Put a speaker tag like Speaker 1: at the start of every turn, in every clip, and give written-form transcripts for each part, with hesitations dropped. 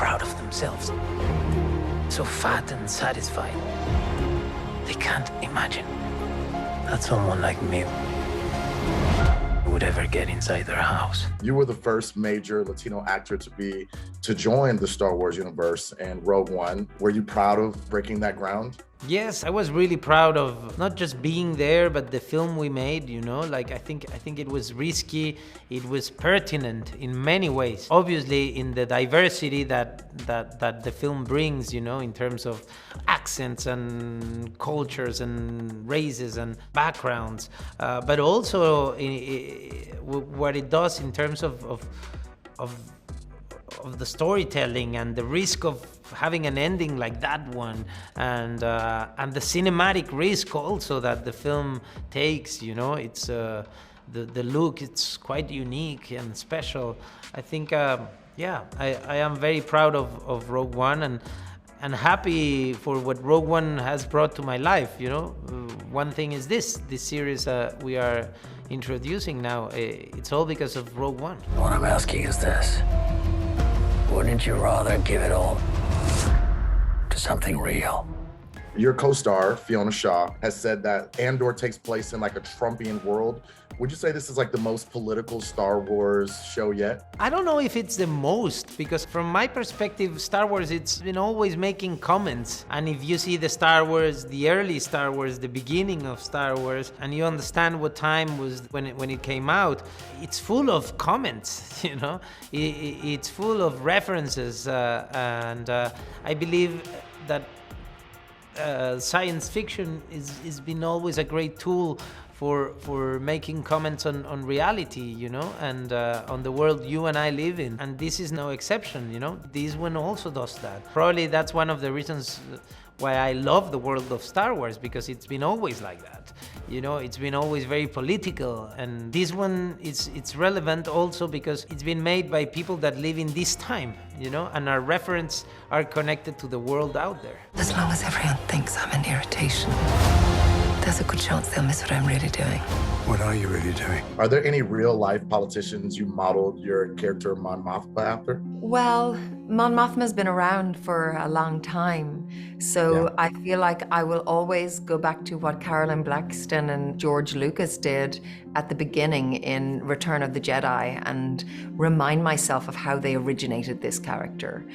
Speaker 1: proud of themselves, so fat and satisfied. They can't imagine that someone like me would ever get inside their house.
Speaker 2: You were the first major Latino actor to join the Star Wars universe in Rogue One. Were you proud of breaking that ground?
Speaker 1: Yes, I was really proud of not just being there, but the film we made, you know, like I think it was risky, it was pertinent in many ways. Obviously in the diversity that the film brings, you know, in terms of accents and cultures and races and backgrounds, but also what it does in terms of the storytelling and the risk of having an ending like that one, and the cinematic risk also that the film takes, you know, it's the look, it's quite unique and special. I think yeah, I am very proud of Rogue One and happy for what Rogue One has brought to my life, you know. One thing is this series we are introducing now, it's all because of Rogue One.
Speaker 3: What I'm asking is this: wouldn't you rather give it all to something real?
Speaker 2: Your co-star, Fiona Shaw, has said that Andor takes place in like a Trumpian world. Would you say this is like the most political Star Wars show yet?
Speaker 1: I don't know if it's the most, because from my perspective, Star Wars, it's been always making comments. And if you see the Star Wars, the early Star Wars, the beginning of Star Wars, and you understand what time was when it came out, it's full of comments, you know? It's full of references, and I believe that science fiction is been always a great tool for making comments on reality, you know, and on the world you and I live in. And this is no exception, you know. This one also does that. Probably that's one of the reasons why I love the world of Star Wars, because it's been always like that. You know, it's been always very political, and this one it's relevant also because it's been made by people that live in this time, you know, and our references are connected to the world out there.
Speaker 4: As long as everyone thinks I'm an irritation, there's a good chance they'll miss what I'm really doing.
Speaker 5: What are you really doing?
Speaker 2: Are there any real-life politicians you modeled your character Mon Mothma after?
Speaker 4: Well, Mon Mothma's been around for a long time, so
Speaker 2: Yeah.
Speaker 4: I feel like I will always go back to what Carolyn Blackstone and George Lucas did at the beginning in Return of the Jedi and remind myself of how they originated this character,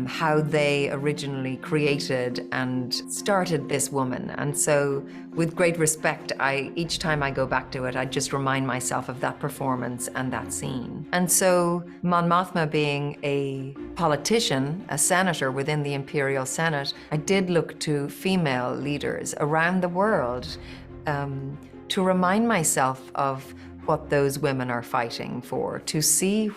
Speaker 4: how they originally created and started this woman. And so with great respect, each time I go back to it, I just remind myself of that performance and that scene. And so Mon Mothma being a politician, a senator within the Imperial Senate, I did look to female leaders around the world to remind myself of what those women are fighting for, to see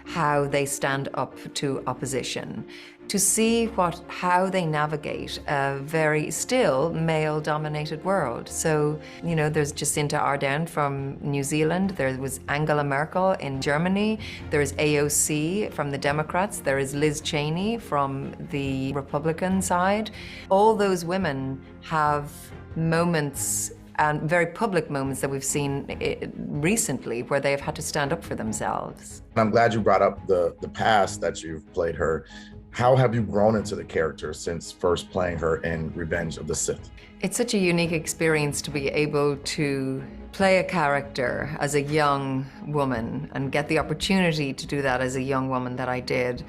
Speaker 4: how they stand up to opposition, to see how they navigate a very still male-dominated world. So, you know, there's Jacinta Ardern from New Zealand, there was Angela Merkel in Germany, there's AOC from the Democrats, there is Liz Cheney from the Republican side. All those women have moments, and very public moments that we've seen recently where they have had to stand up for themselves.
Speaker 2: I'm glad you brought up the past that you've played her. How have you grown into the character since first playing her in Revenge of the Sith?
Speaker 4: It's such a unique experience to be able to play a character as a young woman and get the opportunity to do that as a young woman that I did,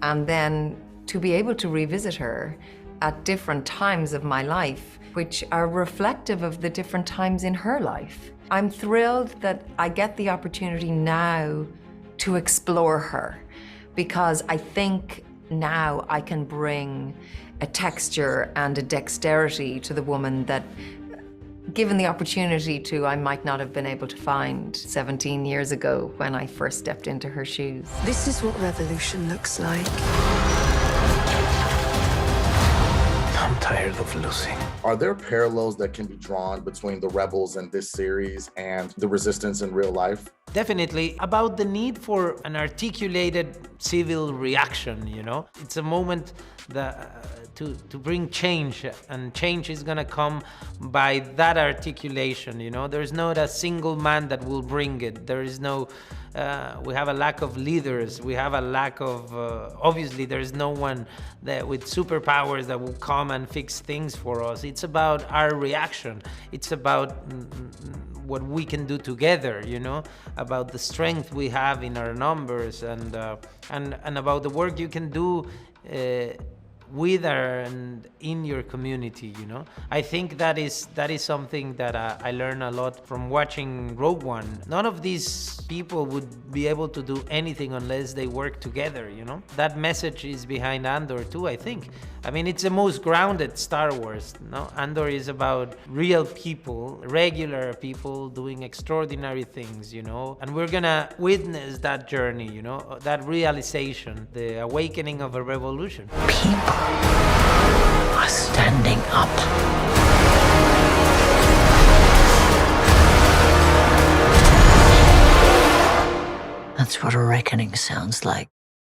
Speaker 4: and then to be able to revisit her at different times of my life, which are reflective of the different times in her life. I'm thrilled that I get the opportunity now to explore her, because I think now I can bring a texture and a dexterity to the woman that, given the opportunity to, I might not have been able to find 17 years ago when I first stepped into her shoes.
Speaker 6: This is what revolution looks like.
Speaker 1: I'm
Speaker 3: tired of losing.
Speaker 2: Are there parallels that can be drawn between the rebels in this series and the resistance in real life?
Speaker 1: Definitely about the need for an articulated civil reaction, you know? It's a moment that, to bring change, and change is gonna come by that articulation, you know? There's not a single man that will bring it. There is no, we have a lack of leaders. We have a lack of, obviously there's no one that with superpowers that will come and fix things for us. It's about our reaction. It's about what we can do together, you know, about the strength we have in our numbers, and about the work you can do with and in your community, you know. I think that is something that I learned a lot from watching Rogue One. None of these people would be able to do anything unless they work together, you know. That message is behind Andor too, I think. I mean, it's the most grounded Star Wars, no? Andor is about real people, regular people doing extraordinary things, you know. And we're gonna witness that journey, you know, that realization, the awakening of a revolution.
Speaker 3: People are standing up. That's what a reckoning sounds like.